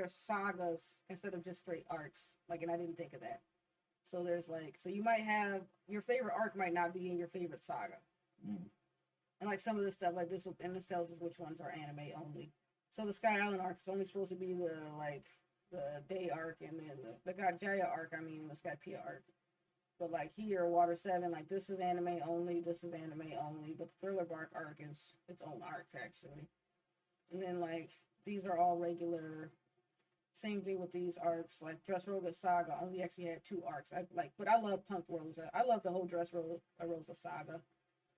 there's sagas instead of just straight arcs. Like, and I didn't think of that. So there's like, so you might have your favorite arc might not be in your favorite saga. Mm. And like some of this stuff, like this, and this tells us which ones are anime only. So the Sky Island arc is only supposed to be the like the day arc, and then the Gajaya arc. I mean the Skypiea arc. But like here, Water 7, like this is anime only. This is anime only. But the Thriller Bark arc is its own arc actually. And then like these are all regular. Same thing with these arcs. Like Dressrosa Saga only actually had 2 arcs. I like, but I love Punk Rosa. I love the whole Dressrosa Saga.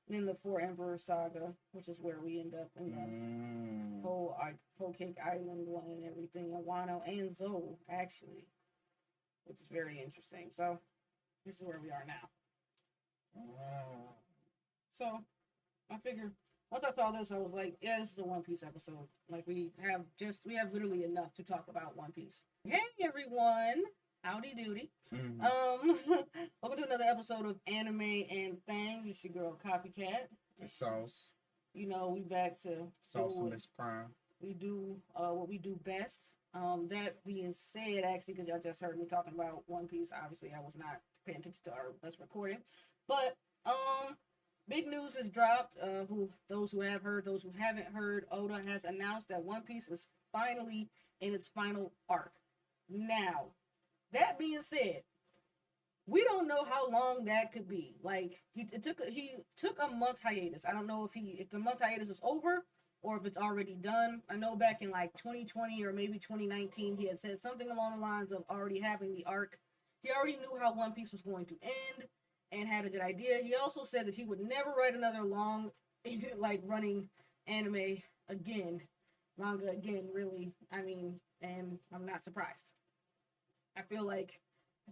And then the Four Emperor Saga, which is where we end up in the whole Cake Island one and everything. And Wano and Zoe actually, which is very interesting. So this is where we are now. So I figured once I saw this, I was like, yeah, this is a One Piece episode. Like we have literally enough to talk about One Piece. Hey everyone, howdy doody. Mm-hmm. Welcome to another episode of Anime and Thangs. It's your girl Copycat. It's Sauce. You know, we back to Sauce and Miss Prime. We do what we do best. That being said, actually, because y'all just heard me talking about One Piece, obviously I was not paying attention to our last recording. But big news has dropped. Those who have heard, those who haven't heard, Oda has announced that One Piece is finally in its final arc. Now, that being said, we don't know how long that could be. Like he took a month hiatus. I don't know if the month hiatus is over or if it's already done. I know back in like 2020 or maybe 2019, he had said something along the lines of already having the arc. He already knew how One Piece was going to end and had a good idea. He also said that he would never write another long, like running anime again, manga again. Really, I mean, and I'm not surprised. I feel like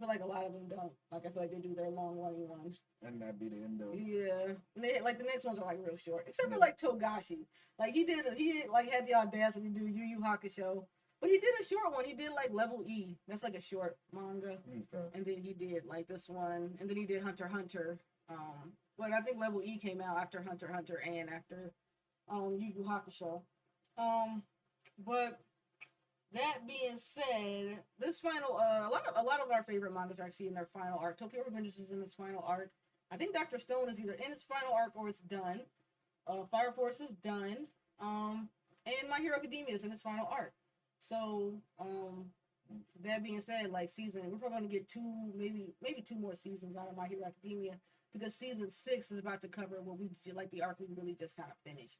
a lot of them don't. Like, I feel like they do their long running one. And that be the end of it. Yeah. And they, like, the next ones are, like, real short. Except for, like, Togashi. Like, he had the audacity to do Yu Yu Hakusho. But he did a short one. He did, like, Level E. That's, like, a short manga. Okay. And then he did, like, this one. And then he did Hunter x Hunter. But I think Level E came out after Hunter x Hunter and after Yu Yu Hakusho. But that being said, this final a lot of our favorite mangas are actually in their final arc. Tokyo Revengers is in its final arc. I think Dr. Stone is either in its final arc or it's done. Fire Force is done. And My Hero Academia is in its final arc. So, that being said, like we're probably gonna get maybe 2 more seasons out of My Hero Academia because season 6 is about to cover what we like the arc we really just kind of finished.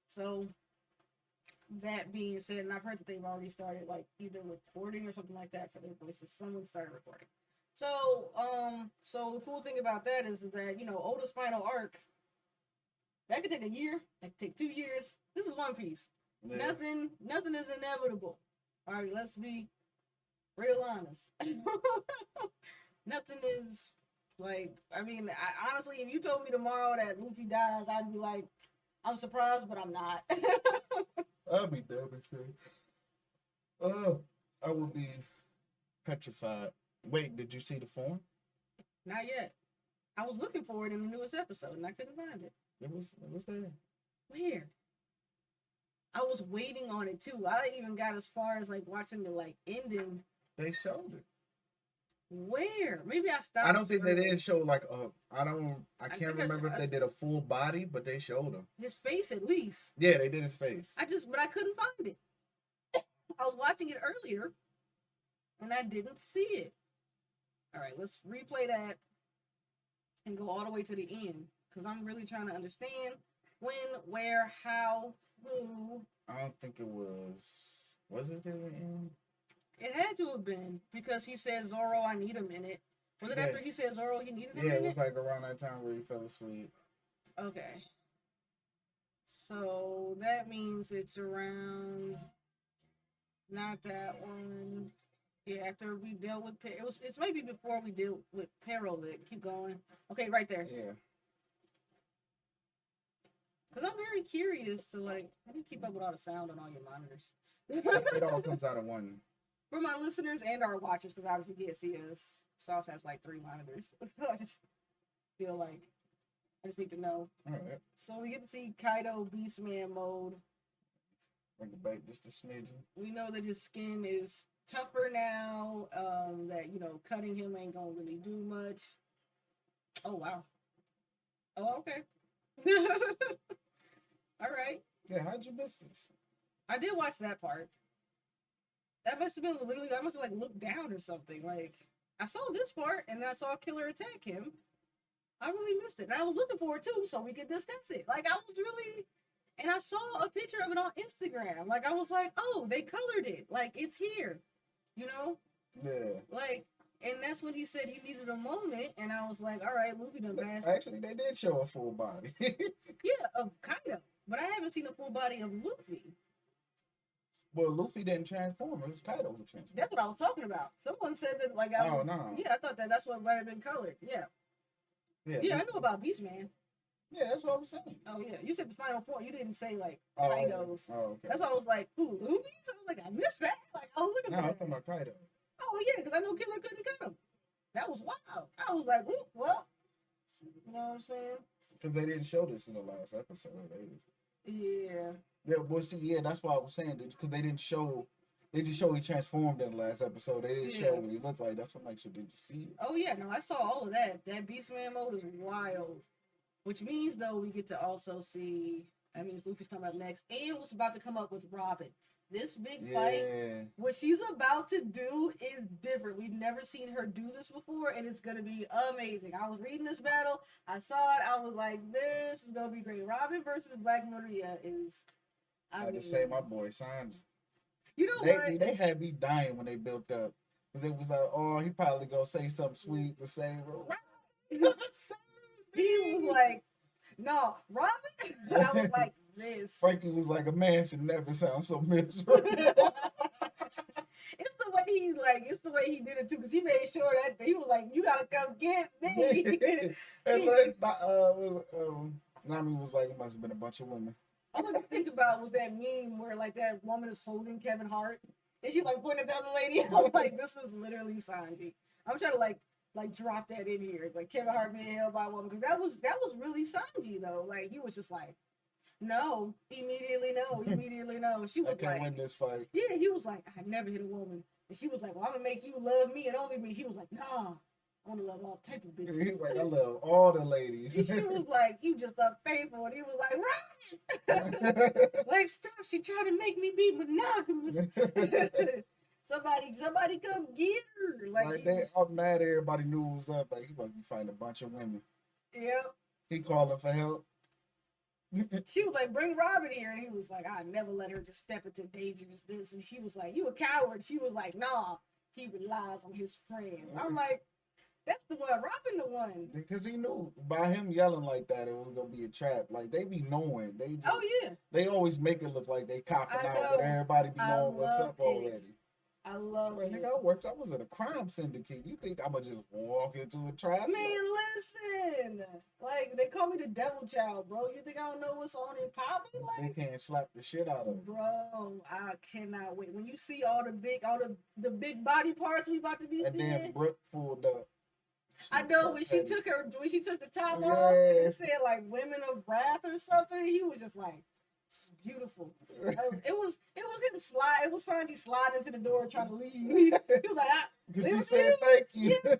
So that being said, and I've heard that they've already started like either recording or something like that for their voices. Someone started recording. So, so the cool thing about that is that, you know, Oda's final arc, that could take a year, that could take 2 years. This is One Piece. Yeah. Nothing is inevitable. All right, let's be real honest. Nothing is like, I mean, honestly, if you told me tomorrow that Luffy dies, I'd be like, I'm surprised, but I'm not. I'll be devastated. I would be petrified. Wait, did you see the form? Not yet. I was looking for it in the newest episode, and I couldn't find it. It was there. Weird. I was waiting on it too. I even got as far as like watching the like ending. They showed it. Where? Maybe I stopped. I don't think they didn't show like I can't remember if they did a full body, but they showed him. His face at least. Yeah, they did his face. But I couldn't find it. I was watching it earlier, and I didn't see it. All right, let's replay that and go all the way to the end because I'm really trying to understand when, where, how, who. I don't think it was. Was it in the end? It had to have been because he said, Zoro, I need a minute. Was it after he said, Zoro, he needed a minute? Yeah, it was like around that time where he fell asleep. Okay. So that means it's around, not that one. Yeah, after we dealt with, it's maybe before we dealt with Parolit. Keep going. Okay, right there. Yeah. Because I'm very curious to, like, how do you keep up with all the sound on all your monitors? It all comes out of one. For my listeners and our watchers, because obviously you can't see us, Sauce has like 3 monitors. So I just feel like I just need to know. All right. So we get to see Kaido Beastman mode. Bring it back just a smidgen. We know that his skin is tougher now. That cutting him ain't gonna really do much. Oh wow. Oh okay. All right. Yeah, how'd you miss this? I did watch that part. That must have been literally. I must have looked down or something. Like I saw this part and then I saw Killer attack him. I really missed it, and I was looking for it too, so we could discuss it. Like I was really, and I saw a picture of it on Instagram. Like I was like, oh, they colored it. Like it's here, Yeah. Like, and that's when he said he needed a moment, and I was like, all right, Luffy done passed. Actually, they did show a full body. Yeah, kind of, but I haven't seen a full body of Luffy. Well, Luffy didn't transform. It was Kaido who transformed. That's what I was talking about. Someone said that, like, no. Yeah, I thought that's what might have been colored. Yeah. Yeah, I knew about Beastman. Yeah, that's what I was saying. Oh, yeah. You said the final form. You didn't say, like, Oh, Kaido's. Oh, okay. That's why I was like, who, Luffy's? I was like, I missed that. Like, I was looking for I was talking about Kaido. Oh, yeah, because I know Killer couldn't cut him. That was wild. I was like, well, you know what I'm saying? Because they didn't show this in the last episode. Yeah. Yeah, well, see, yeah, that's why I was saying, because they didn't show... They just showed he transformed in the last episode. They didn't show what he looked like. That's what makes you, did you see it? Oh, yeah, no, I saw all of that. That Beastman mode is wild. Which means, though, we get to also see, that means Luffy's coming up next, and what's about to come up with Robin. This big fight, what she's about to do is different. We've never seen her do this before, and it's going to be amazing. I was reading this battle. I saw it. I was like, this is going to be great. Robin versus Black Maria is... I had to say my boy, Sanji. You know what? They had me dying when they built up. Because it was like, oh, he probably going to say something sweet to save her. He was like, no, Robin? And I was like, this. Frankie was like, a man should never sound so miserable. It's the way he did it too, because he made sure that he was like, you gotta come get me. And like, Nami was like, it must have been a bunch of women. All I could think about was that meme where like that woman is holding Kevin Hart and she like pointing at the other lady. I'm like, this is literally Sanji. I'm trying to like drop that in here, like Kevin Hart being held by a woman, because that was really Sanji though. Like he was just like, no, immediately no. She was I can't win this fight. Yeah, he was like, I never hit a woman, and she was like, well, I'm gonna make you love me and only me. He was like, nah. I want to love all type of bitches. He's like, I love all the ladies. And she was like, you just unfaithful. And he was like, right. Like, stop. She tried to make me be monogamous. somebody come get her. Like they all mad everybody knew what was up. Like, he must be fighting a bunch of women. Yeah. He calling for help. She was like, bring Robin here. And he was like, I never let her just step into dangerousness. And she was like, you a coward. She was like, nah, he relies on his friends. I'm like, that's the one. Robin the one. Because he knew by him yelling like that, it was going to be a trap. Like, they be knowing. Oh, yeah. They always make it look like they copping out, but everybody be knowing what's up already. I love it. Nigga, I was in a crime syndicate. You think I'm going to just walk into a trap? Man, listen. Like, they call me the devil child, bro. You think I don't know what's on in Poppy? Like, they can't slap the shit out of him. Bro, I cannot wait. When you see all the big body parts we about to be seeing. And then Brooke pulled up. I know when she took the top off and it said like "Women of Wrath" or something. He was just like, it's beautiful. It was him slide. It was Sanji sliding to the door trying to leave. He was like, because you said thank you. Yeah.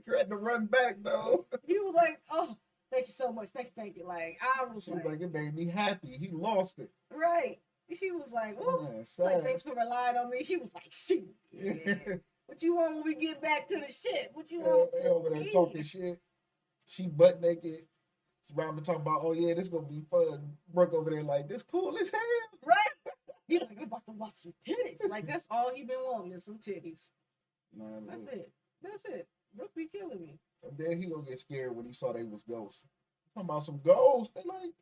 You had to run back though. He was like, oh, thank you so much. Thank you. Like she was like, it made me happy. He lost it. Right. She was like, oh, like, thanks for relying on me. He was like, shoot. Yeah. What you want when we get back to the shit? What you want? They over there talking shit. She butt naked. Robin talking about, oh yeah, this gonna be fun. Brooke over there like, this cool as hell. Right? He's like, I'm about to watch some titties. Like, that's all he been wanting is some titties. Nah, That's it. Brooke be killing me. And then he gonna get scared when he saw they was ghosts. Talking about some ghosts. They like,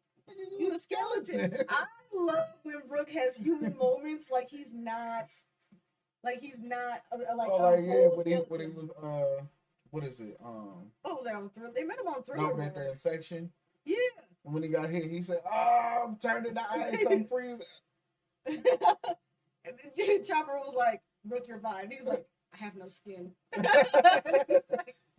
you a skeleton. I love when Brooke has human moments like he's not like when he was what is it? What was that on Thriller? They met him on Thriller. No, the infection. Yeah. When he got hit, he said, "Oh, I'm turning the ice, I'm freezing." And then Chopper was like, "Brooke, you're fine." He's like, "I have no skin."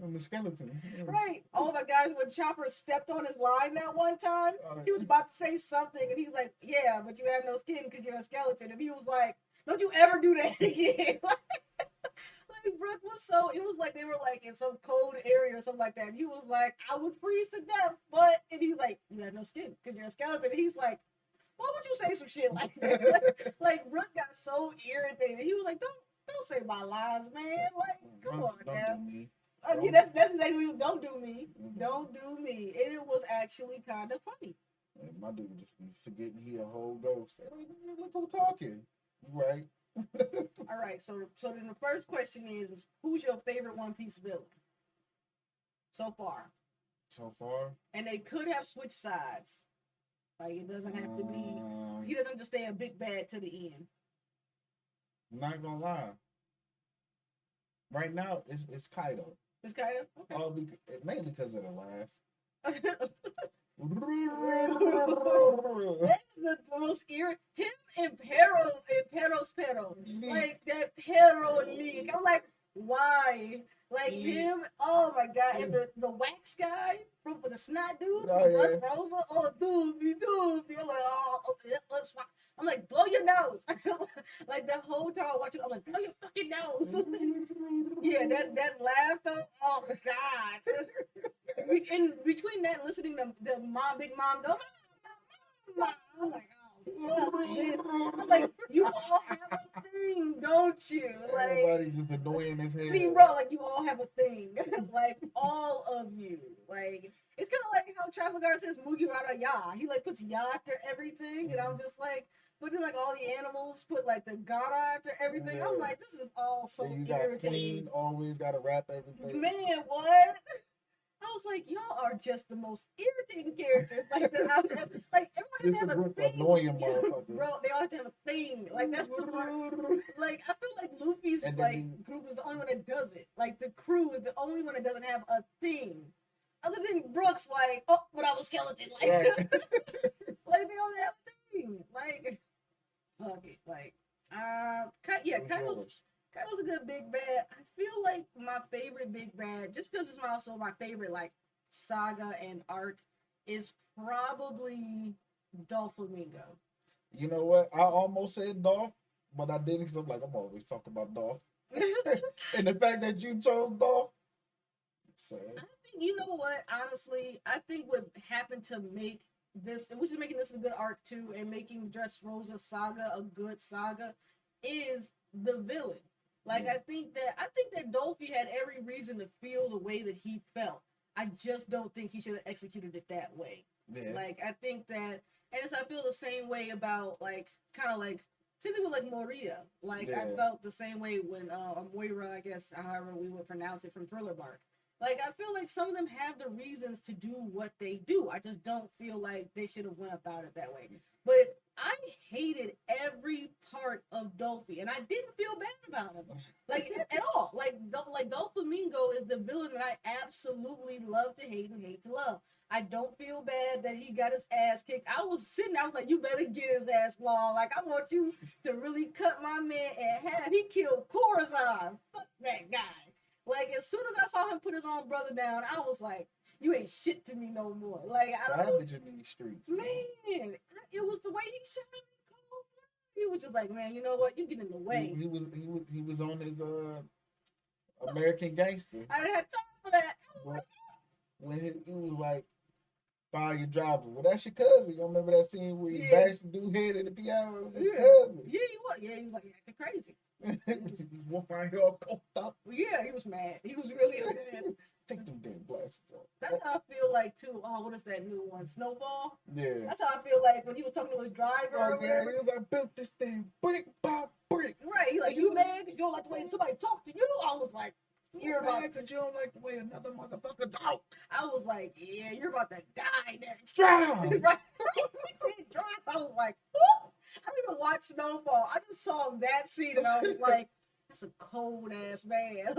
I'm the skeleton. Right. Oh my gosh, when Chopper stepped on his line that one time, he was about to say something, and he's like, "Yeah, but you have no skin because you're a skeleton." And he was like, "Don't you ever do that again." Like Brooke was so, it was like they were like in some cold area or something like that. And he was like, "I would freeze to death," but and he's like, "You have no skin because you're a skeleton." And he's like, "Why would you say some shit like that?" like Brooke got so irritated. He was like, "Don't say my lines, man. Like, come on don't now." do me. Yeah, that's exactly what, don't do me. Don't do me. And it was actually kind of funny. And my dude just be forgetting he a whole ghost. Look who's talking. Right. All right, so then the first question is who's your favorite One Piece villain so far? So far. And they could have switched sides. Like it doesn't have to be. He doesn't just stay a big bad to the end. I'm not gonna lie. Right now, it's Kaido. It's kind of okay. All mainly because of the laugh. That's the most irritating. Him and Pero's Pero. Like that Pero league. I'm like, why? Like him, oh my god, and the wax guy from the snot dude from Rosa, oh doofy. I'm like, oh, I'm like, blow your nose. Like the whole time I watch it, I'm like, blow your fucking nose. Yeah, that laugh though, oh god. In between that, listening to the big mom go, mom, I'm like, oh, I'm like, you all have a thing, don't you? Like, everybody's just annoying as hell. I mean, bro, like you all have a thing, like all of you. Like it's kind of like how Trafalgar says Mugiwara Ya. He like puts Ya after everything, and I'm just like, but then like all the animals put like the Gara after everything. I'm like, this is all so you got irritating. Queen, always got to wrap everything. Man, what? I was like, y'all are just the most irritating characters. Like, like everyone has to have a thing. Annoying motherfuckers. Bro, they all have to have a thing. Like, that's the part. Like, I feel like Luffy's like group is the only one that does it. Like, the crew is the only one that doesn't have a thing. Other than Brooks, like, oh, but I was skeleton. Like, right. like they only have a thing. Like, fuck it. Like, Kaido's a good big bad. I feel like my favorite big bad, just because it's also my favorite like saga and arc, is probably Doflamingo. You know what? I almost said Dolph, but I didn't because I'm like, I'm always talking about Dolph. And the fact that you chose Dolph, sad. I think, you know what, honestly, I think what happened to make this, which is making this a good arc too, and making Dressrosa saga a good saga, is the villain. Like, I think that Dolphy had every reason to feel the way that he felt. I just don't think he should have executed it that way. Yeah. Like, I think that, and I feel the same way about, like, kind of like, same thing with, like, Moria. Like, I felt the same way when, Moira, I guess, however we would pronounce it, from Thriller Bark. Like, I feel like some of them have the reasons to do what they do. I just don't feel like they should have went about it that way. But I hated every part of Dolphy, and I didn't feel bad about him, like, at all. Like Doflamingo is the villain that I absolutely love to hate and hate to love. I don't feel bad that he got his ass kicked. I was sitting there, I was like, you better get his ass long. Like, I want you to really cut my man in half. He killed Corazon. Fuck that guy. Like, as soon as I saw him put his own brother down, I was like, you ain't shit to me no more. Like, savage in these streets. Man, it was the way he shot me. He was just like, man, you know what? You get in the way. He was on his American Gangster. I didn't have time for that. When he was like, fire your driver. Well, that's your cousin. You remember that scene where he bashed the dude head in the piano? It was his cousin. Yeah, he was. Yeah, he was like acting crazy. He was walking around here all coked up. Well, yeah, he was mad. He was really mad. Take them damn glasses off. That's how I feel like too. Oh, what is that new one? Snowfall? Yeah. That's how I feel like when he was talking to his driver. Oh, yeah, he was like, built this thing brick by brick. Right. He like, you mad because you don't like the way somebody talk to you? I was like, you're mad because you don't like the way another motherfucker talk. I was like, yeah, you're about to die next. Drown. Right. I was like, oh! I didn't even watch Snowfall. I just saw that scene and I was like, that's a cold ass man.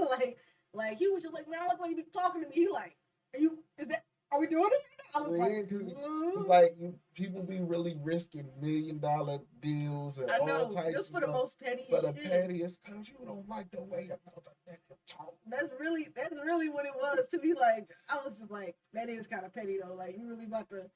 Like he was just like, man, I like the way you be talking to me. He like, is that Are we doing this? I was Yeah, because like people be really risking $1 million deals and I all know, types just of for the stuff most for pettiest the shit. pettiest because you don't like the way another nigga talk. That's really what it was to be like. I was just like, that is kind of petty though. Like you really about to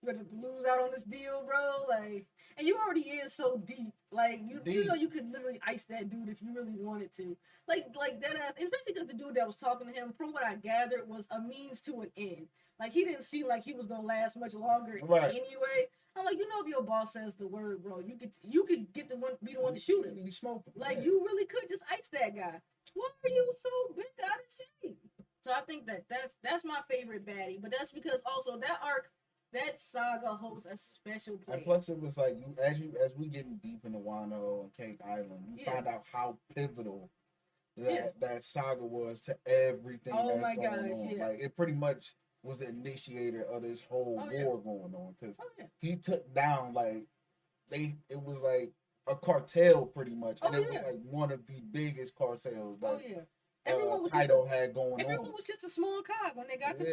lose out on this deal, bro. Like, and you already is so deep. Like you know Deep. you could literally ice that dude if you really wanted to. Like that ass, especially because the dude that was talking to him, from what I gathered, was a means to an end. Like he didn't seem like he was gonna last much longer Right. anyway. I'm like, you know, if your boss says the word, bro, you could get the one, be the one to shoot him. You smoking. Like Yeah. you really could just ice that guy. Why are you so bent out of shape? So I think that's my favorite baddie, but that's because also that arc, that saga holds a special place. And plus, it was like as we getting deep into Wano and Cake Island, you find out how pivotal that saga was to everything Oh that's my going gosh, on. yeah. Like it pretty much was the initiator of this whole war going on because he took down like it was like a cartel pretty much, and it was like one of the biggest cartels that Everyone was Kaido had going everyone on. was just a small cog when they got to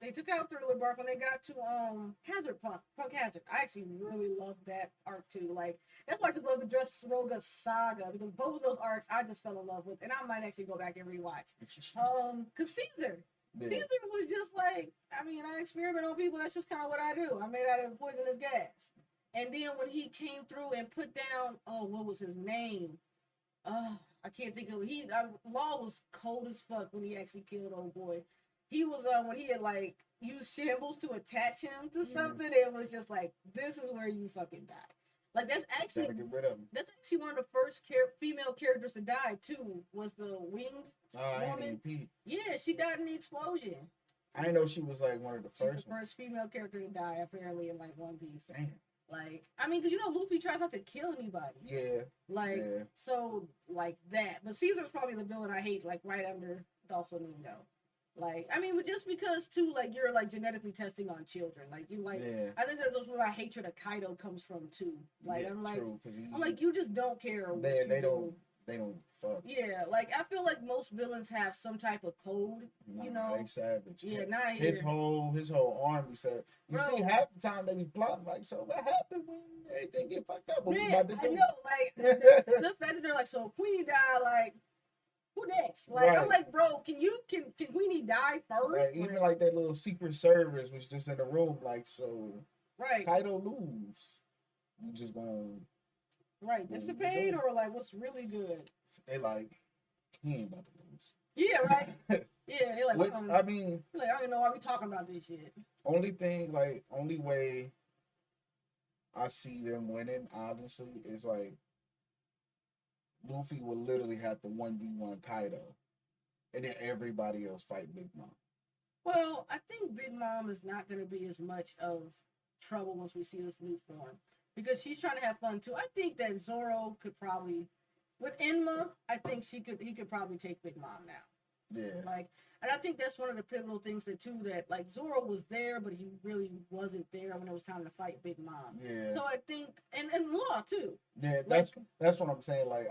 they took out Thriller Bark when they got to Hazard Punk Hazard. I actually really loved that arc too. Like that's why I just love the Dressrosa saga because both of those arcs I just fell in love with, and I might actually go back and rewatch. Cause Caesar was just like, I mean, I experiment on people. That's just kind of what I do. I'm made out of poisonous gas. And then when he came through and put down, what was his name? I can't think of it. Law was cold as fuck when he actually killed old boy. He was when he had like used shambles to attach him to something. It was just like, this is where you fucking die. Like that's actually one of the first female characters to die too. Was the winged woman? Yeah, she died in the explosion. I know she was like one of the first. She's the first female character to die apparently in like One Piece. Damn. Like, I mean, because you know Luffy tries not to kill anybody. Yeah. Like, so like that. But Caesar's probably the villain I hate. Like right under Doflamingo. Like, I mean, but just because too, like you're like genetically testing on children. Like you like, I think that's where my hatred of Kaido comes from too. Like I'm like you just don't care. They don't fuck. Yeah, like I feel like most villains have some type of code. You know, they savage. Yeah, not here. His whole army said. You see, half the time they be plotting like, so what happened when everything get fucked up? What we about to do? I know, like the fact that they're like, so Queenie died, like who next? Like I'm like, bro, can Queenie die first? Like, even like that little secret service was just in the room, like so. Kaido lose. You just gonna dissipate or like what's really good? They like he ain't about to lose. Yeah, right. Yeah, they like. Which I mean, like I don't even know why we talking about this shit. Only way I see them winning, honestly, is like Luffy will literally have to 1v1 Kaido, and then everybody else fight Big Mom. Well, I think Big Mom is not going to be as much of trouble once we see this new form because she's trying to have fun too. I think that Zoro could probably, with Enma, I think he could probably take Big Mom now. Yeah. Like, and I think that's one of the pivotal things that like Zoro was there, but he really wasn't there when it was time to fight Big Mom. Yeah. So I think, and Law too. Yeah, that's what I'm saying. Like,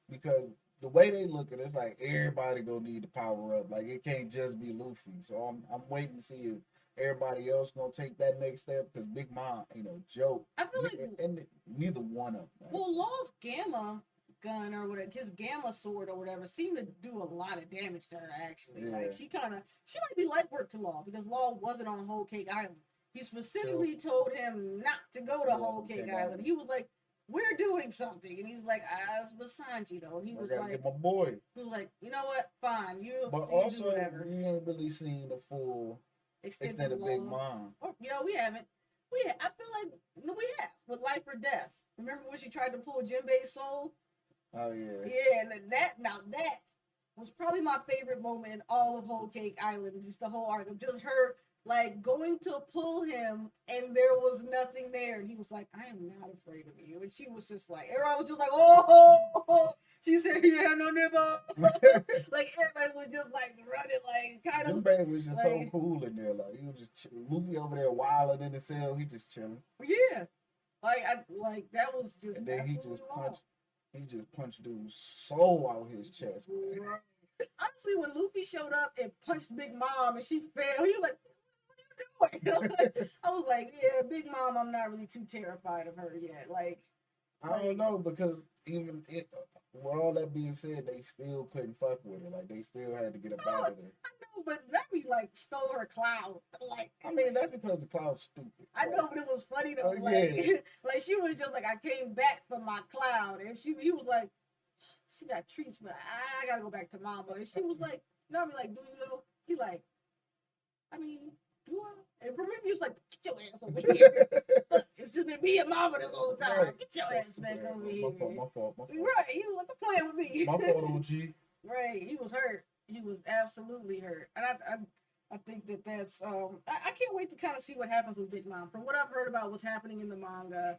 because the way they look at it, it's like everybody gonna need to power up. Like, it can't just be Luffy. So I'm waiting to see if everybody else gonna take that next step because Big Mom, Joe. I feel like and neither one of them. Well, Law's Gamma gun or whatever, his Gamma sword or whatever, seemed to do a lot of damage to her. Actually, like she might be light work to Law because Law wasn't on Whole Cake Island. He specifically told him not to go to Whole Cake Island. He was like, "We're doing something," and he's like, "It's Basanji though." And he was like, "My boy." He was like, "You know what? Fine, But you also, do whatever." We ain't really seen the full extent of Big Mom. Or, we haven't. I feel like we have with Life or Death. Remember when she tried to pull Jinbei's soul? Oh yeah. Yeah, and that was probably my favorite moment in all of Whole Cake Island. Just the whole arc of just her like going to pull him, and there was nothing there, and he was like, "I am not afraid of you," and she was just like, everyone was just like, "Oh," she said, "Yeah, no nibble." Like everybody was just like running, like kind of. Jinbei was just so cool in there, like he was just Luffy over there wilding in the cell. He just chilling. Yeah, that was just. And then he just punched dude's soul out his chest, man. honestly, when Luffy showed up and punched Big Mom and she fell, he was like, "What are you doing?" I was like, "Yeah, Big Mom. I'm not really too terrified of her yet." I don't know because even with all that being said, they still couldn't fuck with her. Like they still had to get up out of there. I know, but Remy like stole her cloud. Like, I mean, that's because the cloud's stupid. I know, but it was funny though. Yeah. Like she was just like, I came back from my cloud, and he was like, she got treats, but I gotta go back to Mama. And she was like, no, I mean, like, do you know? He like, I mean, do I? And Prometheus like, get your ass over here. Look, it's just been me and Mama this whole time. Right. Get your ass back over here. My fault. Right, he was like, playing with me. My fault, OG. Right, he was hurt. He was absolutely hurt, and I think that's I can't wait to kind of see what happens with Big Mom. From what I've heard about what's happening in the manga,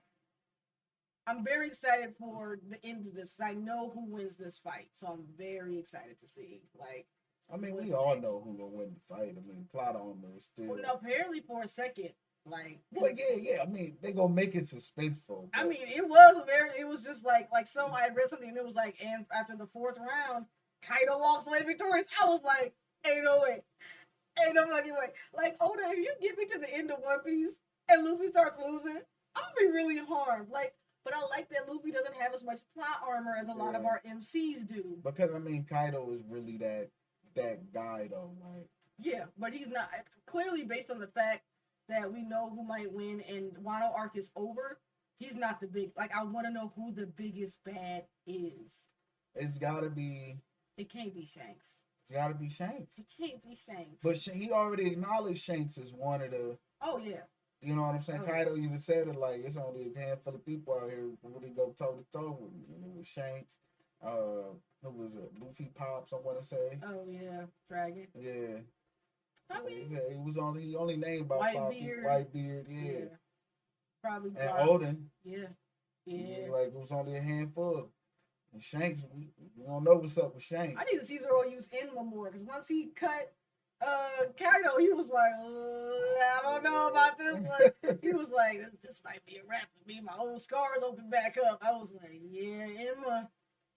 I'm very excited for the end of this. I know who wins this fight, so I'm very excited to see. Like, I mean, we all know who gonna win the fight. I mean, plot armor is still. well, no, apparently for a second, like. Well, yeah. I mean, they gonna make it suspenseful. I but- mean, it was very. It was just like I read something and it was like, and after the fourth round, Kaido walks away victorious. I was like, ain't no way, ain't no fucking way. Like, Oda, if you get me to the end of One Piece and Luffy starts losing, I'll be really harmed. Like. But I like that Luffy doesn't have as much plot armor as a lot of our MCs do. Because I mean, Kaido is really that guy though. Like, yeah, but he's not clearly based on the fact that we know who might win and Wano arc is over. He's not the big. Like, I want to know who the biggest bad is. it's gotta be. It can't be Shanks. It's gotta be Shanks. It can't be Shanks. But he already acknowledged Shanks as one of the. Oh yeah. You know what I'm saying? Oh. Kaido even said it like it's only a handful of people out here who really go toe to toe with me. And it was Shanks. Who was it? Luffy Pops, I want to say. Oh yeah, Dragon. Yeah. I mean, He only named about White 5 Beard. people. Whitebeard, yeah. Probably. And Garp. Odin. Yeah. It was only a handful. And Shanks, we don't know what's up with Shanks. I need to see Zoro use Enma more because once he cut Kaido, he was like, I don't know about this one. He was like, this might be a wrap for me. My old scars open back up. I was like, yeah,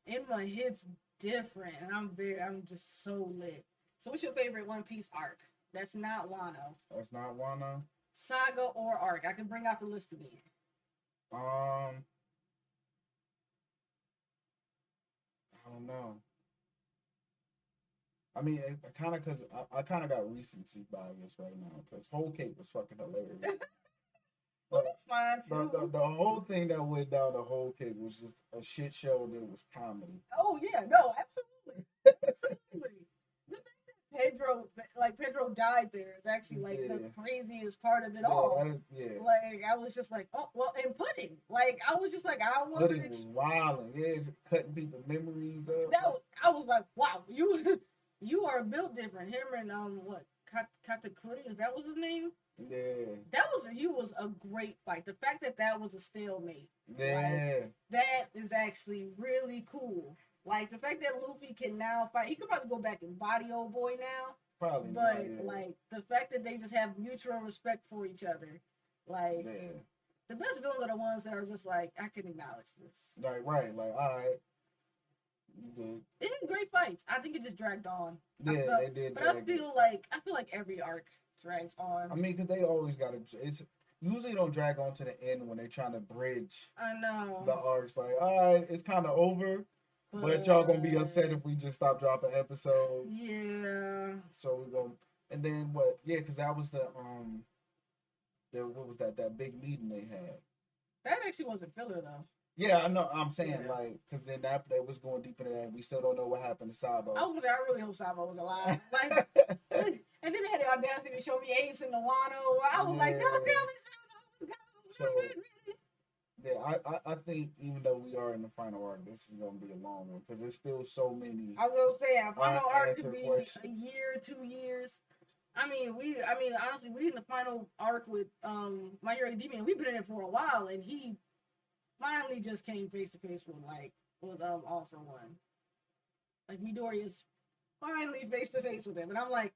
Enma hits different, and I'm just so lit. So, what's your favorite One Piece arc? That's not Wano. That's not Wano. Saga or arc? I can bring out the list again. I don't know. I mean, I kind of got recency bias right now because Whole Cake was fucking hilarious. Well, that's fine too. The whole thing that went down the Whole Cake was just a shit show that was comedy. Oh yeah, no, absolutely, absolutely. The fact that Pedro died there is actually like the craziest part of it all. Like I was just like, oh well, and Pudding. Like I was just like, I wasn't. Pudding was wilding. Yeah, it's cutting people's memories up. I was like, wow, you are built different. Him and Katakuri, that was his name. Yeah. He was a great fight. The fact that was a stalemate. Yeah. Like, that is actually really cool. Like the fact that Luffy can now fight, he could probably go back and body old boy now. Probably. But not, yeah. like the fact that they just have mutual respect for each other. Like the best villains are the ones that are just like, I can acknowledge this. Right. Like, all right. Good. It had great fights. I think it just dragged on. Yeah, they did. But I feel like every arc drags on. I mean, because they always got to. It's usually don't drag on to the end when they're trying to bridge. I know the arcs. Like, all right, it's kind of over, but y'all gonna be upset if we just stop dropping episodes. Yeah. So we go, and then what? Yeah, because that was what was that? That big meeting they had. That actually wasn't filler though. Yeah, I know. I'm saying like, because then after that was going deeper than that, we still don't know what happened to Sabo. I was gonna say, I really hope Sabo was alive. Like, and then they had the audacity to show me Ace and the Wano. I was like, don't tell me Sabo was gone. So, yeah, I think even though we are in the final arc, this is gonna be a long one because there's still so many. I was gonna say, a final arc could be questions. a year, 2 years. I mean, honestly, we in the final arc with My Hero Academia. We've been in it for a while, and he finally just came face to face with All for One. Like Midoriya's finally face to face with him, and I'm like,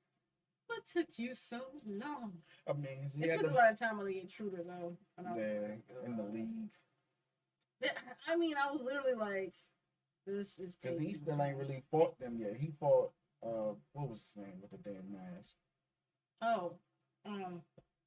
what took you so long? I mean, he spent a lot of time on the Intruder though. In the league. I mean, I was literally like, This is Because taking he still ain't really fought them yet. He fought, what was his name with the damn mask? Oh,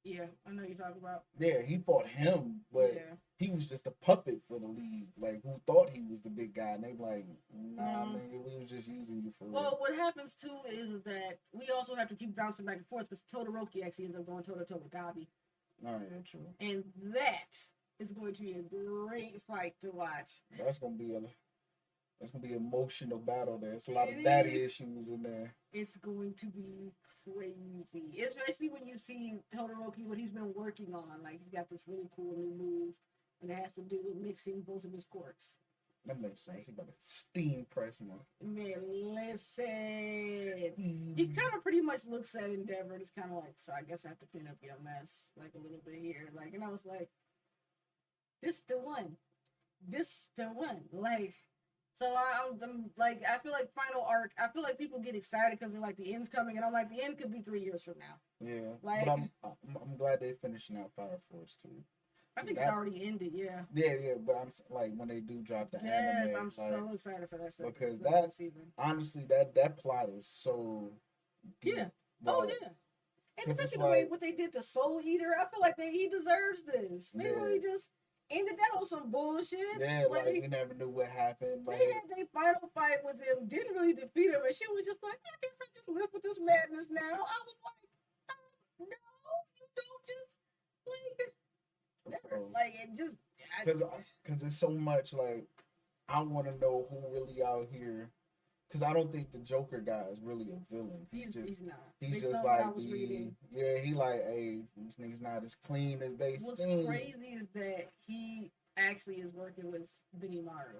yeah, I know you're talking about. Yeah, he fought him, but Yeah. he was just a puppet for the league. Like, who thought he was the big guy? And they like, nah, No. nigga, we was just using you for real. Well, what happens too is that we also have to keep bouncing back and forth because Todoroki actually ends up going toe to toe with Dabi, Oh, yeah, true. and that is going to be a great fight to watch. That's gonna be an emotional battle there. It's a lot It of daddy is. issues in there. It's going to be crazy, especially when you see Todoroki what he's been working on. Like he's got this really cool new move, and it has to do with mixing both of his quirks. That makes sense. He about to steam press one. Man, listen. He kind of pretty much looks at Endeavor and it's kind of like, so I guess I have to clean up your mess, like a little bit here. Like, and I was like, this the one. This the one. Like, so I'm like, I feel like final arc, I feel like people get excited because they're like, the end's coming. And I'm like, the end could be 3 years from now. Yeah. Like, but I'm glad they're finishing out Fire Force too. I think it's already ended, yeah. Yeah, but I'm like when they do drop the Yes, anime. I'm like, so excited for that second, because second season. honestly, that plot is so deep. Yeah. Like, Oh yeah. And 'cause it's especially the way like- what they did to Soul Eater, I feel like he deserves this. They Yeah. really just ended that on some bullshit. Yeah, like we never knew what happened. Like, they had their final fight with him, didn't really defeat him, and she was just like, I guess I just live with this madness now. I was like, no, you don't just like it just because it's so much like I want to know who really out here. Because I don't think the Joker guy is really a villain. He's not. He's Based just on what I like was reading. he like, hey, these niggas not as clean as they What's seem. crazy is that he actually is working with Benny Maru.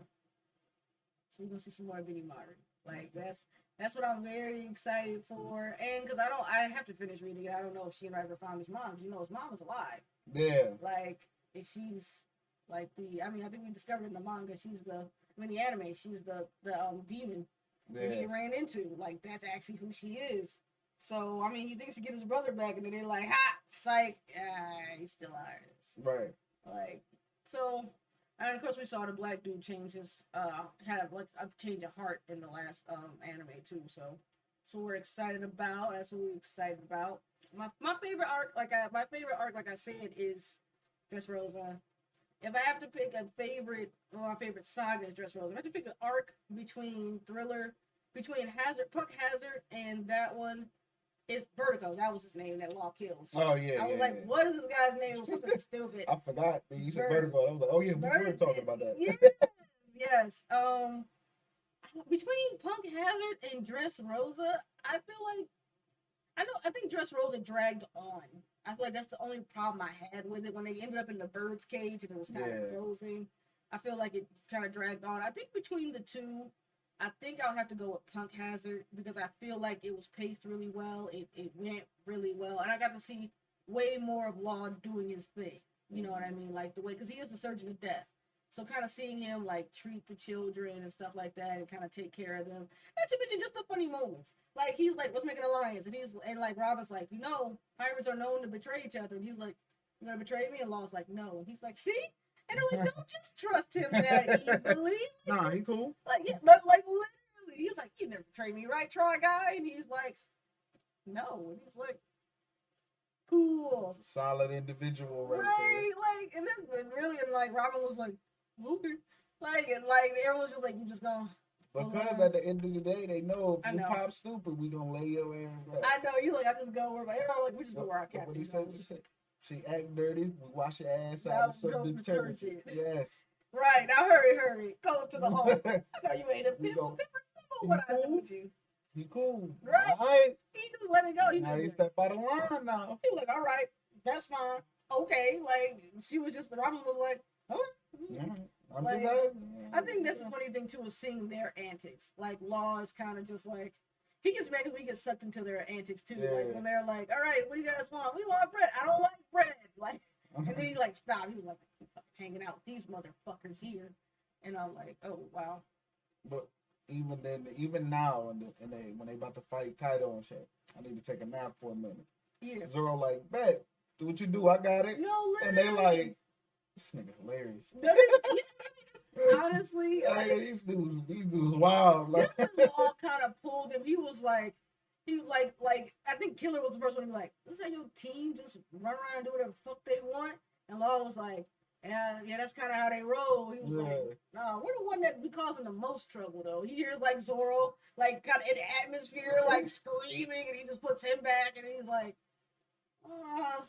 So we're gonna see some more Benny Maru. Like that's what I'm very excited for. And because I have to finish reading it. I don't know if she ever found his mom. You know, his mom is alive. Yeah. Like, if she's like I think we discovered in the manga, the anime, she's the demon that he ran into. Like, that's actually who she is. So, I mean, he thinks to get his brother back, and then they're like, ha! Psych! He's still ours. Right. Like, so, and of course we saw the black dude change his, had like a change of heart in the last anime too. So we're excited about. That's what we're excited about. My favorite arc, like I said, is Dressrosa. If I have to pick a favorite, my favorite saga is Dressrosa. If I have to pick an arc between Punk Hazard, and that one is Vertigo. That was his name that Law kills. Oh yeah. I was like, what is this guy's name? It was something stupid. I forgot that you said Vertigo. I was like, oh yeah, we were talking about that. Yes. Between Punk Hazard and Dressrosa, I feel like I think Dressrosa dragged on. I feel like that's the only problem I had with it when they ended up in the bird's cage and it was kind of closing. I feel like it kind of dragged on. I think between the two, I think I'll have to go with Punk Hazard because I feel like it was paced really well. It went really well, and I got to see way more of Law doing his thing. You know what I mean? Like the way, because he is the surgeon of death. So kind of seeing him like treat the children and stuff like that and kind of take care of them. Not to mention just the funny moments. Like he's like, let's make an alliance. And like Robin's like, pirates are known to betray each other. And he's like, you gonna betray me? And Law's like, no. And he's like, see? And they're like, don't just trust him that easily. Nah, he cool. Like, yeah, but like literally, he's like, you never betray me, right, Try Guy? And he's like, no. And he's like, cool. It's a solid individual right Like, and this really, and like Robin was like, okay. Like, and like everyone's just like, you just gonna. Because at the end of the day, they know if you pop stupid, we gonna lay your ass out. I know, you like, I just go where my like, we just go where our captain What he say? She act dirty, we wash your ass out Now with some go detergent. detergent. Yes. Right, now hurry. Go to the home. I know you ain't a pimple. What I told you. He cool. Right. All right. He just let it go. Now he stepped out of line now. He like, all right, that's fine. Okay. Like, she was just, Robin was like, okay. Yeah. I'm Like, just asking. I think this is funny thing too, is seeing their antics. Like Law is kind of just like, he gets mad because we get sucked into their antics too. Yeah. Like when they're like, all right, what do you guys want? We want bread. I don't like bread. Like, and then he like stopped. He was like, I'm fucking hanging out with these motherfuckers here. And I'm like, oh wow. But even now, when they about to fight Kaido and shit, I need to take a nap for a minute. Yeah. Zoro like, bet, do what you do, I got it. No, and they like, this nigga hilarious. honestly, Like, these dudes wild. Like, just when Law kind of pulled him, he was like, I think Killer was the first one to be like, this is how your team just run around and do whatever the fuck they want. And Law was like, yeah, that's kind of how they roll. He was like, nah, we're the one that be causing the most trouble though. He hears like Zoro, like kind of in the atmosphere, like screaming, and he just puts him back, and he's like,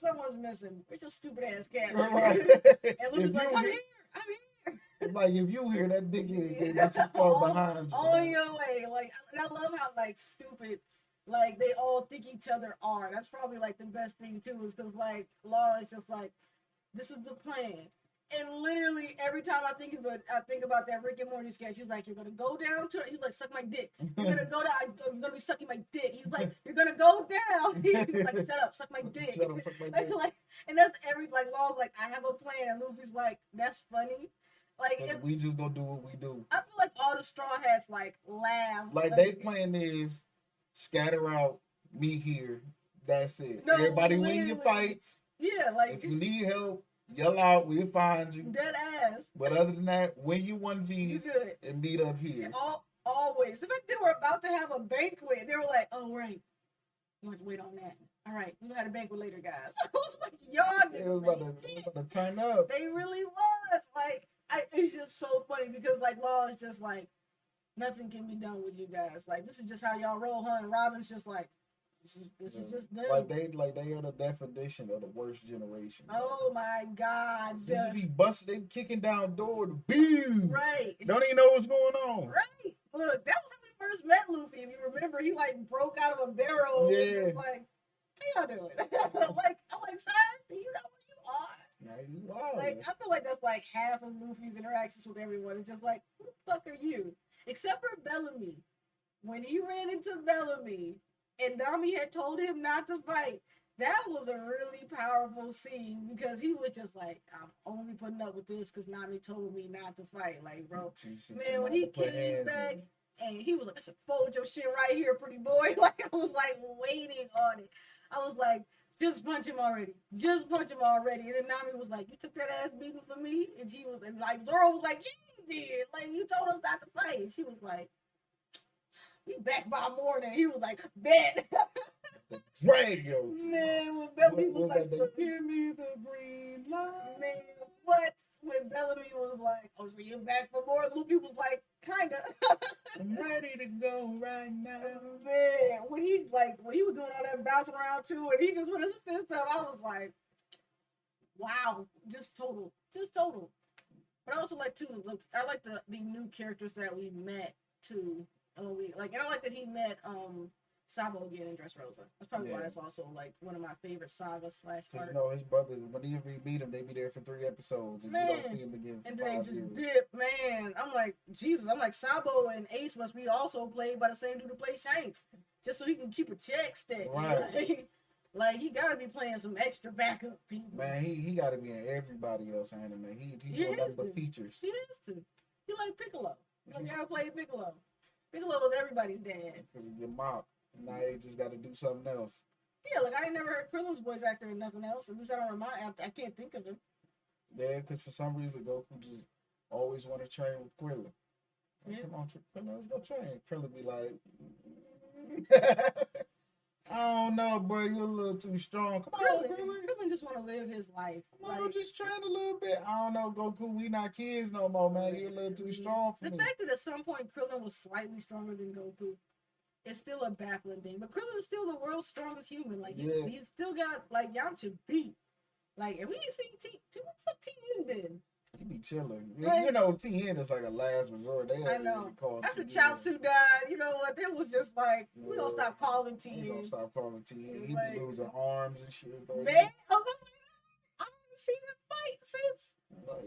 someone's missing. It's your stupid ass cat. Right. And Luffy's like, I'm here. It's like if you hear that dickhead get not too far behind you. On your way. Like, and I love how like stupid like they all think each other are. That's probably like the best thing too, is because like Law is just like, this is the plan. And literally every time I think of it, I think about that Rick and Morty sketch. He's like, you're gonna go down to. He's like, suck my dick. You're gonna go down. You're gonna be sucking my dick. He's like, you're gonna go down. He's like, shut up, suck my dick. Shut up, suck my dick. Like, and that's every like Law's like, I have a plan. And Luffy's like, that's funny. Like we just gonna do what we do. I feel like all the Straw Hats like laugh. Like they plan is scatter out, me here. That's it. No, everybody win your fights. Yeah, like if you need help, yell out, we'll find you. Dead ass. But other than that, win your 1Vs and meet up here. Always. The fact they were about to have a banquet, they were like, oh, right. You have to wait on that. All right, we got a banquet later, guys. I was like, y'all just It was about to turn up. They really was. Like, it's just so funny because, like, Law is just like, nothing can be done with you guys. Like, this is just how y'all roll, huh? And Robin's just like, this is just them. Like they are the definition of the worst generation. Oh my God. They just be busting, they kicking down doors, boom. Right. Don't even know what's going on. Right. Look, that was when we first met Luffy. If you remember, he like broke out of a barrel. Yeah. And was like, how y'all doing? I'm like, sir, do you know where you are? Yeah, you are. Like, I feel like that's like half of Luffy's interactions with everyone. It's just like, who the fuck are you? Except for Bellamy. When he ran into Bellamy and Nami had told him not to fight, that was a really powerful scene because he was just like, I'm only putting up with this because Nami told me not to fight. Like, bro, man, when he came back and he was like, I should fold your shit right here, pretty boy. Like, I was like waiting on it. I was like, just punch him already. Just punch him already. And then Nami was like, you took that ass beating for me? And she was, and like, Zoro was like, yeah, you did. Like, you told us not to fight. And she was like, we back by morning. He was like, bet. Drag yo. Man, when Bellamy was like, give me the green light. Man, what? When Bellamy was like, oh, so you're back for more? Luffy was like, kinda. I'm ready to go right now. Man, when he was doing all that bouncing around too, and he just put his fist up, I was like, wow, just total. But I also like too, look, I like the new characters that we met too. And I like that he met Sabo again in Dressrosa. That's probably why it's also like one of my favorite saga / art. You know, his brother, whenever you meet him, they be there for 3 episodes, and you don't see him again for and 5 then just years. dip, man. I'm like, Jesus. I'm like, Sabo and Ace must be also played by the same dude who played Shanks, just so he can keep a check steady. Right. Like he gotta be playing some extra backup people. Man, he gotta be in everybody else anime. He one of the features. He has to. He like Piccolo. He gotta play Piccolo. Piccolo was everybody's dad. Because of your mom. Now they just got to do something else. Yeah, like I ain't never heard Krillin's voice actor in nothing else. At least I don't remind. I can't think of him. Yeah, because for some reason Goku just always want to train with Krillin. Like, come on, Krillin, let's go train. Krillin be like, I don't know, bro. You're a little too strong. Come on, Krillin. Krillin just want to live his life. Come on, just train a little bit. I don't know, Goku. We not kids no more, man. You're a little too strong for me. The fact that at some point Krillin was slightly stronger than Goku, it's still a baffling thing. But Krillin is still the world's strongest human. Like he's still got like Yamcha beat. Like, and we ain't seen what the fuck Tien been? He be chilling. Like, you know, Tien is like a last resort. They I know. Really after Chaozu died, you know what? It was just like, we don't stop calling Tien. We don't stop calling Tien. He be losing arms and shit. Bro. Man, I haven't seen him fight since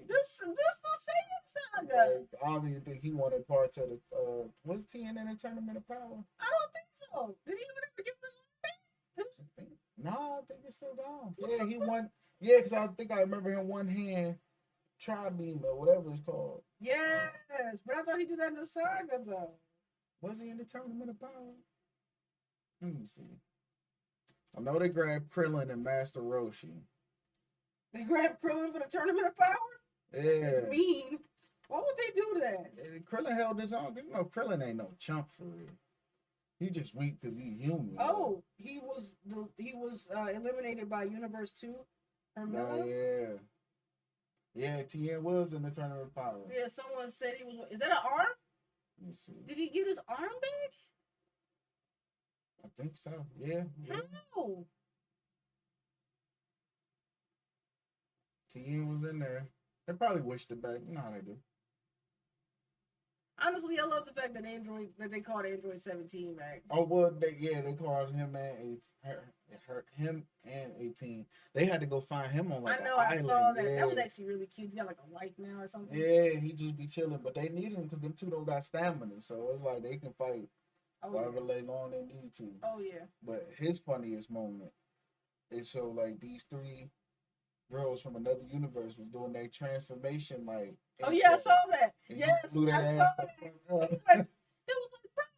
this the Saiyan saga. Like, I don't even think he wanted parts of the. Was Tien in a Tournament of Power? I don't think so. Did he even ever give his back? No, I think it's still down. Yeah, he won. Yeah, because I think I remember him one hand. Tri-beam or whatever it's called. Yes, but I thought he did that in the saga though. Was he in the Tournament of Power? Let me see. I know they grabbed Krillin and Master Roshi. They grabbed Krillin for the Tournament of Power? Yeah. That's mean. Why would they do that? Krillin held his own. You know, Krillin ain't no chump for real. He just weak because he's human. Oh, he was eliminated by Universe 2. Oh, yeah. Yeah, Tien was in the Tournament of Power. Yeah, someone said he was. Is that an arm? Let me see. Did he get his arm back? I think so. Yeah. How? Tien was in there. They probably wished it back. You know how they do. Honestly, I love the fact that they called Android 17 back. Oh well, they called him him and 18. They had to go find him on like an island. I saw that. Yeah. That was actually really cute. He got like a wife now or something. Yeah, he just be chilling, but they need him because them two don't got stamina, so it's like they can fight however long they need to. Oh yeah. But his funniest moment is so like these three girls from another universe was doing their transformation like. Oh yeah, I saw that. Yes, I saw that. It was like,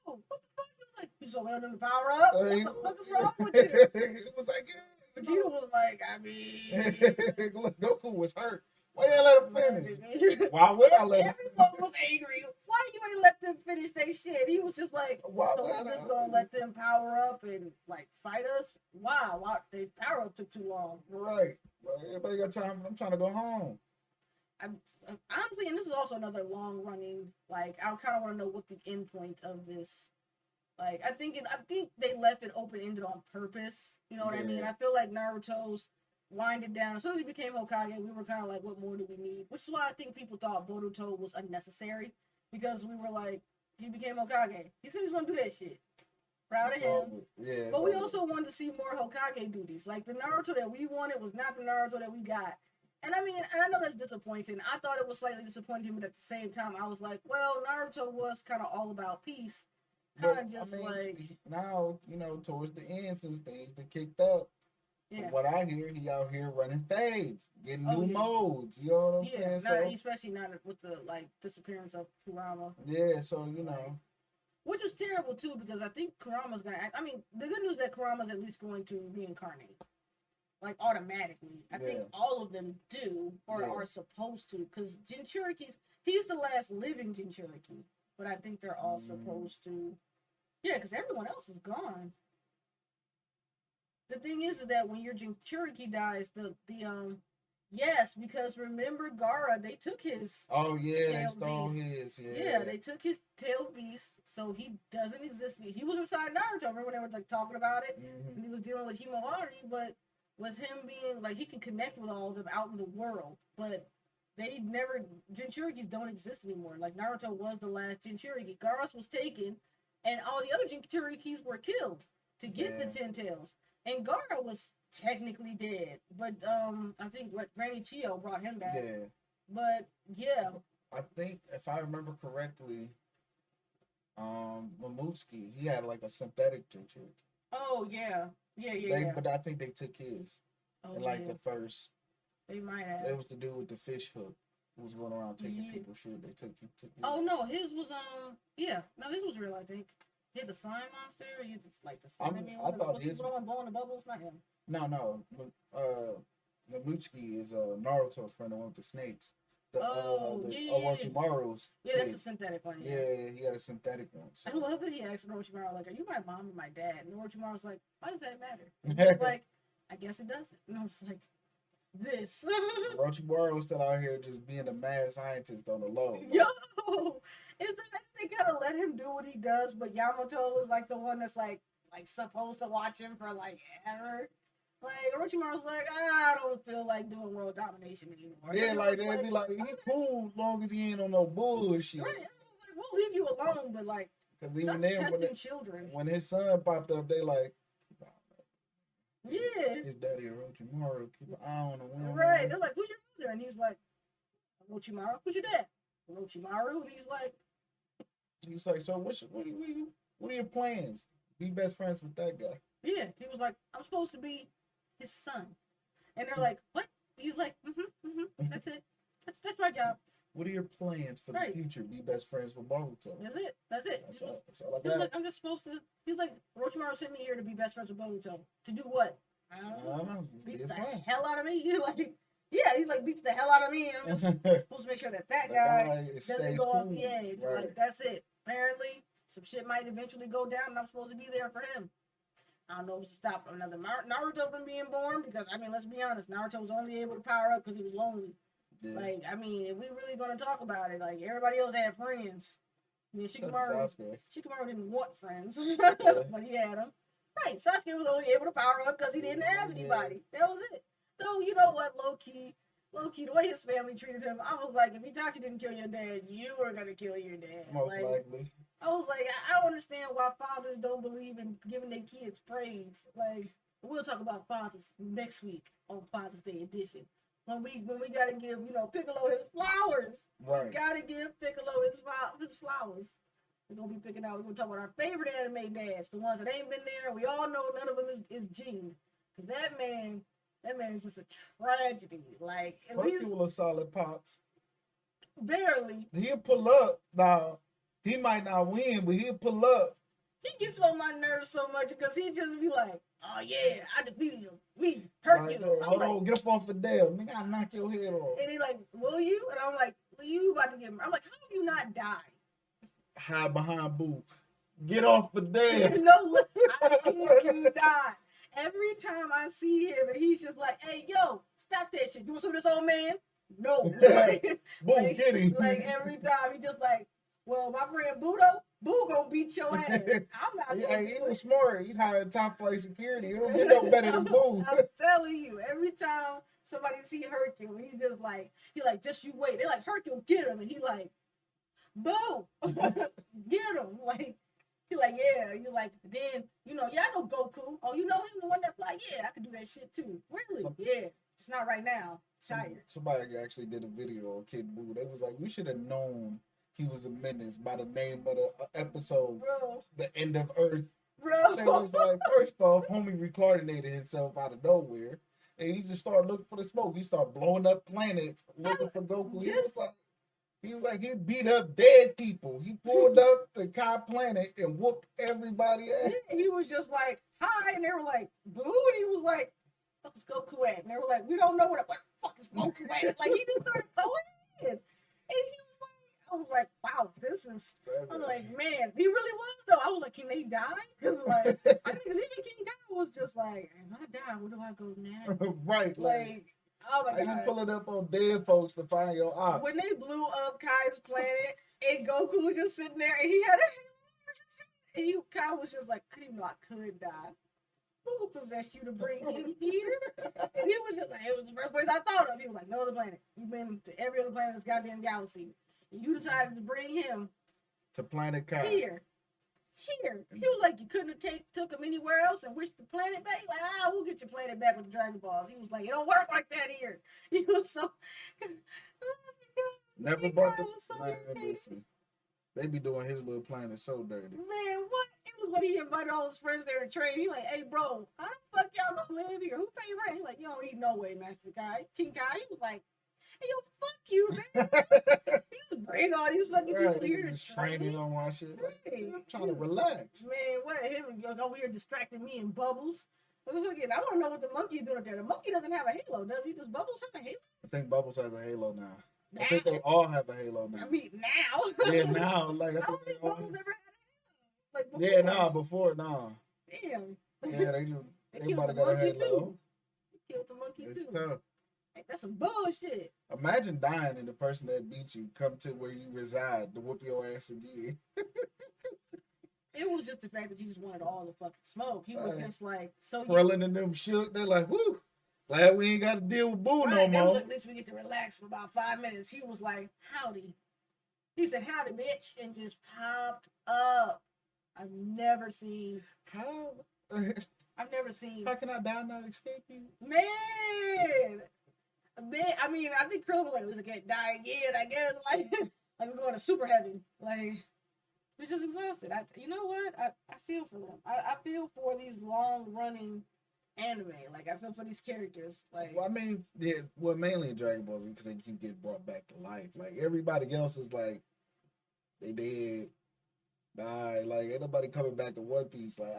bro, what the fuck? He was like, you so them to power up? What the fuck is wrong with you? It was like, Vegeta was like, I mean, look, Goku was hurt. Why you let him finish? Why would I let him? Everyone was angry. Why you ain't let them finish their shit? He was just like, so we're just gonna let them power up and like fight us? Why? Why? They power up took too long. Right. Well, everybody got time. I'm trying to go home. Honestly, and this is also another long running. Like, I kind of want to know what the end point of this. Like, I think they left it open ended on purpose. You know what I mean? I feel like Naruto's winded down. As soon as he became Hokage, we were kind of like, what more do we need? Which is why I think people thought Boruto was unnecessary, because we were like, he became Hokage. He said he's gonna do that shit. Proud of him. Yeah. But we also wanted to see more Hokage duties. Like, the Naruto that we wanted was not the Naruto that we got. And I mean, and I know that's disappointing. I thought it was slightly disappointing, but at the same time, I was like, well, Naruto was kind of all about peace. Kind of just like... Now, you know, towards the end, since things that kicked up, from what I hear, he out here running faves, getting new modes. You know what I'm saying? Especially not with the, like, disappearance of Kurama. Yeah, so, you know... Which is terrible, too, because I think Kurama's going to act... I mean, the good news is that Kurama's at least going to reincarnate. Like, automatically. I think all of them do, or are supposed to, because Jinchuriki's... He's the last living Jinchuriki, but I think they're all supposed to... Yeah, because everyone else is gone. The thing is that when your Jinchuriki dies, yes, because remember Gaara, they took his... Oh, yeah, they stole his, Yeah, they took his tailed beast, so he doesn't exist. He was inside Naruto, remember when they were, like, talking about it? Mm-hmm. And he was dealing with Himawari, but with him being, like, he can connect with all of them out in the world, but they never... Jinchurikis don't exist anymore. Like, Naruto was the last Jinchuriki. Gaara was taken, and all the other Jinchurikis were killed to get the 10 tails. And Gaara was technically dead, but I think Granny Chio brought him back. Yeah. But yeah. I think if I remember correctly, Mamutsuki, he had like a synthetic Jinchuriki. Oh yeah. But I think they took his. Oh, in like the first. They might have. It was to do with the fish hook. Who was going around taking people's shit. They took his. Oh no, his was his was real, I think. He had the slime monster. He had like the slime. I thought his blowing the bubbles. Not him. No. Mamutsuki is Naruto's friend, the one with the snakes. Orochimaru's. Yeah, that's a synthetic one. Yeah, he had a synthetic one. So. I love that he asked Orochimaru, like, "Are you my mom or my dad?" And Orochimaru's like, "Why does that matter?" He's like, "I guess it doesn't." And I was like, "This." Orochimaru was still out here just being a mad scientist on the low. Yo, it's they kind of let him do what he does, but Yamato is like the one that's like supposed to watch him for like ever. Like Orochimaru's like, I don't feel like doing world domination anymore. Yeah, like they'd be like, he cool as long as he ain't on no bullshit. Right, like, we'll leave you alone, but like, because even then, testing children. When his son popped up, they like, yeah, his daddy Orochimaru, keep an eye on him. Right, they're like, who's your mother? And he's like, Orochimaru. Who's your dad? Orochimaru. And he's like, so what are your plans? Be best friends with that guy. Yeah, he was like, I'm supposed to be his son. And they're like, what? He's like, that's it. That's my job. What are your plans for the future? Be best friends with Boruto. That's it. That's all I got. He was like, I'm just supposed to. He's like, Orochimaru sent me here to be best friends with Boruto. To do what? I don't know. Beat the hell out of me. Like, Yeah, he's like beats the hell out of me. I'm just supposed to make sure that guy doesn't go off the edge. Right. Like that's it. Apparently, some shit might eventually go down, and I'm supposed to be there for him. I don't know if it's to stop another Naruto from being born, because I mean, let's be honest, Naruto was only able to power up because he was lonely. Yeah. Like, I mean, if we really gonna talk about it, like everybody else had friends. I mean, Shikamaru didn't want friends, but he had them. Right, Sasuke was only able to power up because he didn't have anybody. That was it. Though, you know what, low key, the way his family treated him, I was like, if Itachi didn't kill your dad, you were gonna kill your dad. Most likely. I was like, I don't understand why fathers don't believe in giving their kids praise. Like, we'll talk about fathers next week on Father's Day edition. When we gotta give, Piccolo his flowers. Right. We gotta give Piccolo his flowers. We're gonna be we're gonna talk about our favorite anime dads, the ones that ain't been there. We all know none of them is Gene. Cause that man is just a tragedy. Like, at least a solid pops. Barely. He'll pull up now. He might not win, but he'll pull up. He gets on my nerves so much because he just be like, "Oh yeah, I defeated him. Me, Hercule." Hold on, get up on Fidel. Nigga, I'll knock your head off. And he like, "Will you?" And I'm like, "Will you about to get him?" I'm like, "How have you not died?" Hide behind Boo. Get off Fidel. No, I think you died. Every time I see him, and he's just like, "Hey, yo, stop that shit. You want some of this old man?" No. Like, Boo, get him. Like every time, he just like, "Well, my friend Boo gonna beat your ass." I'm not. He was smart. He hired top flight security. You don't get no better than Boo. I'm telling you, every time somebody see Hercule, he just you wait. They're like, "Hercule, get him," and he like, "Boo, get him!" Like, he like, "Yeah." You're like, then I know Goku. Oh, you know him, the one that fly? Yeah, I could do that shit too. Really? Yeah. It's not right now. Tired. Somebody actually did a video on Kid Boo. They was like, "We should have known he was a menace by the name of the episode, Bro. The End of Earth." Bro. They was like, first off, homie reincarnated himself out of nowhere, and he just started looking for the smoke. He started blowing up planets, looking for Goku. He was like, he beat up dead people. He pulled up the Kai planet and whooped everybody ass. He was just like, "Hi," and they were like, "Boo," and he was like, "Fuck is Goku at?" And they were like, "We don't know where the fuck is Goku at?" Like, he just started going in. And I was like, wow, this is. I was like, man, he really was though. I was like, can they die? Because like, I mean, because even King Kong was just like, if I die, where do I go now? Right, like, oh my god, you pulling up on dead folks to find your ops. When they blew up Kai's planet, and Goku was just sitting there, and he had a halo, and Kai was just like, I didn't know I could die. Who possessed you to bring him here? And he was just like, it was the first place I thought of. He was like, no other planet. You've been to every other planet in this goddamn galaxy. And you decided to bring him to planet Kai. Here. He was like, you couldn't have took him anywhere else and wished the planet back? Like, we'll get your planet back with the Dragon Balls. He was like, it don't work like that here. He was so... Never brought the... Man, listen. They be doing his little planet so dirty. Man, what? It was when he invited all his friends there to trade. He like, hey, bro, how the fuck y'all gonna live here? Who pay rent? He like, you don't eat no way, Master Kai. King Kai. He was like, hey, yo, fuck you, man. He just bring all these fucking people here to training on my shit. Like, I'm trying to relax. Man, what? Him over here distracting me in Bubbles. I want to know what the monkey's doing up there. The monkey doesn't have a halo, does he? Does Bubbles have a halo? I think Bubbles has a halo now. I think they all have a halo now. I mean, now. Yeah, now. Like, I don't think Bubbles never had a halo. Like, before. Yeah, before, Damn. Yeah, they do. Everybody got a halo. They killed the monkey it's too. Tough. Like, that's some bullshit. Imagine dying and the person that beat you come to where you reside to whoop your ass again. It was just the fact that he just wanted all the fucking smoke. He was just like, so Krillin and them shook. They're like, whoo. Glad we ain't got to deal with Boo no more. At least we get to relax for about 5 minutes. He was like, howdy. He said, howdy, bitch, and just popped up. I've never seen. How? I've never seen. How can I die not escape you? Man, I mean, I think Krillin was like, at least I can't die again, I guess. Like we're going to super heaven. Like, we're just exhausted. You know what? I feel for them. I feel for these long-running anime. Like, I feel for these characters. Like, well, I mean, mainly in Dragon Ball Z because they keep getting brought back to life. Like, everybody else is like, they dead, die. Like, ain't nobody coming back to One Piece. Like,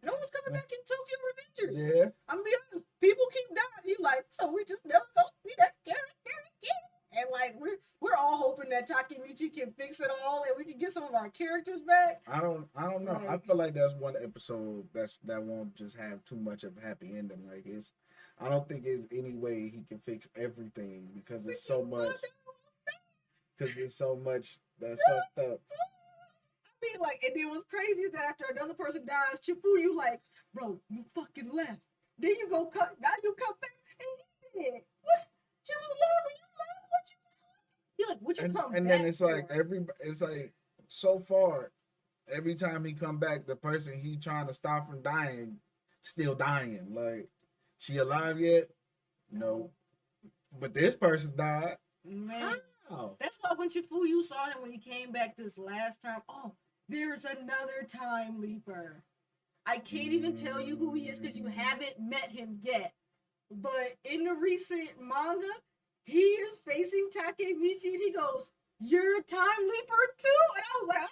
no one's coming back in Tokyo Revengers. Yeah. I'm gonna be honest. people keep dying. You like, so we just never go see that character again. And like we're all hoping that Takemichi can fix it all and we can get some of our characters back. I don't know. I feel like that's one episode that won't just have too much of a happy ending. Like I don't think there's any way he can fix everything because it's so much. Because there's so much that's fucked up. I mean, like, and then what's crazy is that after another person dies, Chifuyu like, bro, you fucking left. Then you go cut. Now you come back and he did. What? He was alive when you left. What you? You're like, what you come back? And then it's like for? it's like so far, every time he come back, the person he trying to stop from dying, still dying. Like, she alive yet? No. But this person died. Man. That's why when Chifuyu saw him when he came back this last time, oh, there's another time leaper. I can't even tell you who he is because you haven't met him yet. But in the recent manga, he is facing Takemichi and he goes, "You're a time leaper too?" And I was like,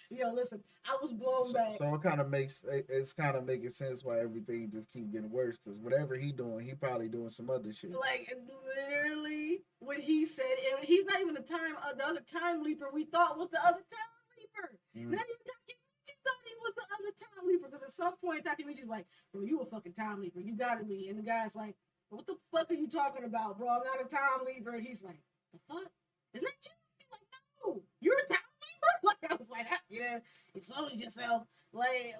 yo, listen, I was blown back. So it kind of makes it's kind of making sense why everything just keep getting worse because whatever he doing, he probably doing some other shit. Like literally, what he said, and he's not even the other time leaper we thought was the other time leaper. Not even Takemichi thought he was the other time leaper because at some point Takemichi's like, "Bro, you a fucking time leaper. You gotta be." And the guy's like, "What the fuck are you talking about, bro? I'm not a time leaper." And he's like, "The fuck? Isn't that you?" He's like, "No, you're a time leaper." Like I was like, "Yeah, expose yourself." Like,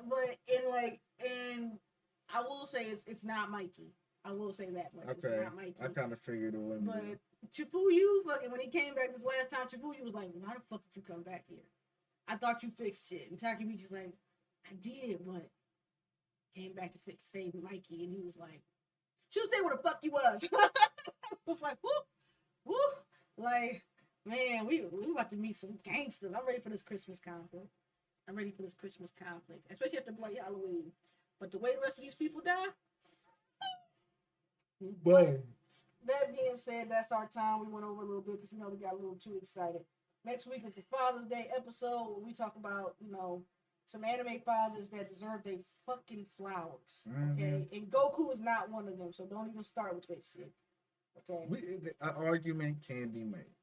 and I will say it's not Mikey. I will say that. Like, okay, it's not Mikey. I kind of figured it wouldn't. But Chifuyu, fucking, when he came back this last time, Chifuyu was like, "Why the fuck did you come back here? I thought you fixed shit." And Takemichi's like, "I did, but came back to save Mikey." And he was like, "Should stay where the fuck you was." I was like, "Whoop, whoop." Like, man, we about to meet some gangsters. I'm ready for this Christmas conflict. Especially after Bloody Halloween. But the way the rest of these people die. But that being said, that's our time. We went over a little bit because we got a little too excited. Next week is the Father's Day episode where we talk about some anime fathers that deserve their fucking flowers. Okay, and Goku is not one of them, so don't even start with that shit. Okay, an argument can be made.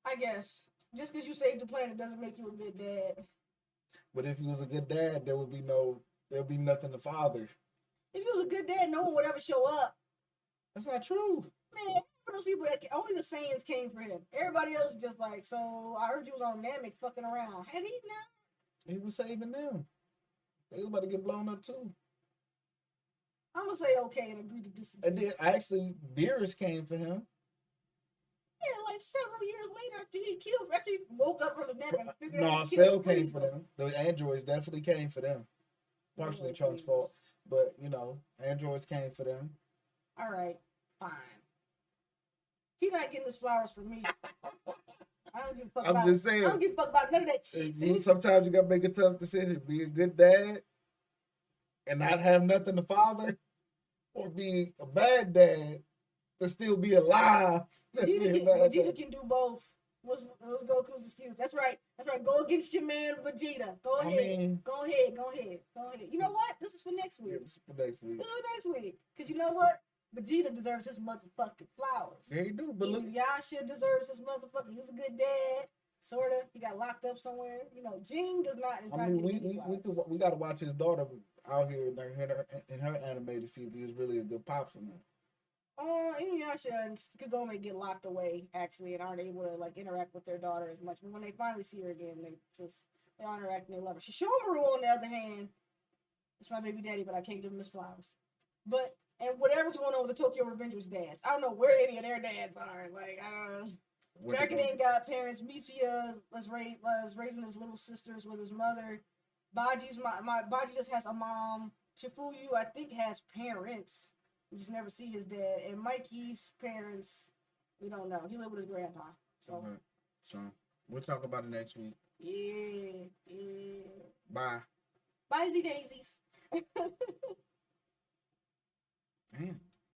I guess just because you saved the planet doesn't make you a good dad. But if you was a good dad, there would be nothing to father. If he was a good dad, no one would ever show up. That's not true. Man, for those people that only the Saiyans came for him. Everybody else is just like, so I heard you was on Namek fucking around. Had he now? He was saving them. They was about to get blown up too. I'm gonna say okay and agree to disagree. And then actually, Beerus came for him. Yeah, like several years later after he woke up from his nap and figured out. No, Cell came for them. The androids definitely came for them. Partially Trunks' fault. But, androids came for them. All right, fine. He not getting his flowers from me. I don't give a fuck just saying. I don't give a fuck about none of that shit. Sometimes you gotta make a tough decision. Be a good dad and not have nothing to father, or be a bad dad to still be alive. Vegeta can do both. What's Goku's excuse? That's right. Go against your man Vegeta. Go ahead. Go ahead. You know what? This is for next week. This is for next week. Because you know what? Vegeta deserves his motherfucking flowers. Yeah, he do. But look, Yasha deserves his motherfucking. He's a good dad. Sorta. He got locked up somewhere. Jing does not. We got to watch his daughter out here in her anime to see if he was really a good pops or not. Inuyasha and Kagome get locked away actually and aren't able to interact with their daughter as much. But when they finally see her again, they all interact and they love her. Shishomaru, on the other hand, it's my baby daddy, but I can't give him his flowers. And whatever's going on with the Tokyo Revengers dads, I don't know where any of their dads are. Draken ain't got parents. Mitsuya was raising his little sisters with his mother. Baji's Baji just has a mom. Chifuyu, I think, has parents. We just never see his dad. And Mikey's parents, we don't know. He lived with his grandpa. So we'll talk about it next week. Yeah. Bye. Bye, Z Daisies.